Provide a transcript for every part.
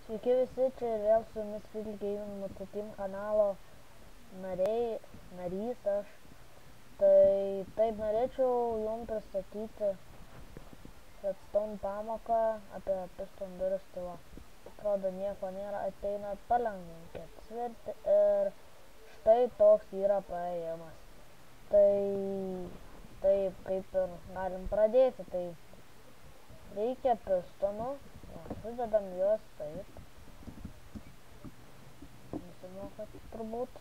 Sveiki visi, čia ir vėl su jumis Fiddle Gaming Mutatim kanalo narys aš. Tai taip norėčiau jums pristatyti Redstone pamoką apie piston duris. Tai va, atrodo nieko nėra, ateina palengvinkit svirti ir štai toks yra praėjimas. Tai taip kaip ir galim pradėti, tai reikia pistonų, sudedam juos taip. Nesimokat turbūt.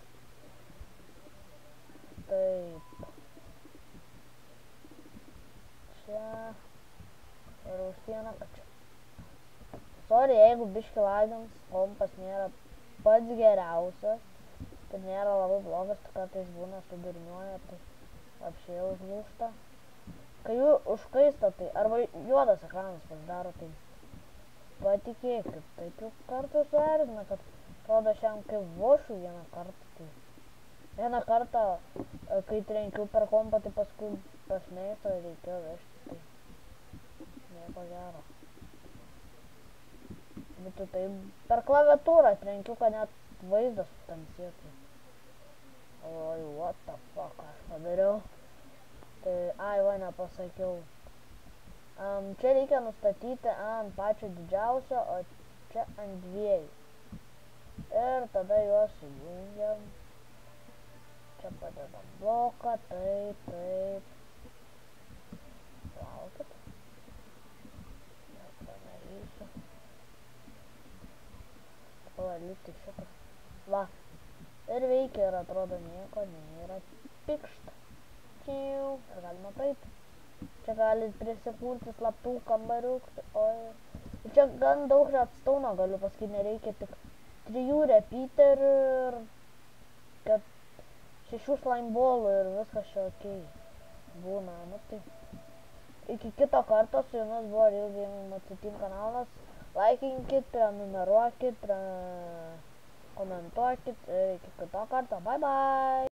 Taip. Čia. Ir už sieną, kad čia. Sorry, jeigu biški lagins, kompas nėra pats geriausias. Tai nėra labai blogas, tai kartais būna sudurniuoja, tai apšiai užlūžta. Kai jų užkaista, tai arba juodas ekranas pasidaro, tai patikėkit, taip jau kartais suerzina, kad atrodo šiam kaip vošiu vieną kartą, tai vieną kartą, kai trenkiu per kompą, tai paskui pas meistrą reikėjo vežti, tai nieko gero. Būtų tai per klaviatūrą trenkiu, kad net vaizdas tamsėtų. Oi, what the fuck aš padariau. Tai, ai, va, nepasakiau. Čia reikia nustatyti ant pačio didžiausio, o čia ant dviejų. Ir tada juos sujungiam. Čia padedam bloką, taip. Laukit. Nepadarysiu. Pavalyti šitas. Va. Ir veikia ir atrodo nieko nėra pikšta. Ir galima praeiti. Čia galit prisikurti slaptų kambariukų. Ir čia gan daug redstone galiu pasakyti, nereikia tik 3 repeaterių ir 6 slime ballų ir viskas čia okei. Būna, nu tai. Iki kito karto su jumis buvo Real Gaming Mutatim kanalas. Laikinkit, prenumeruokit, komentuokit ir iki kito karto. Bye bye.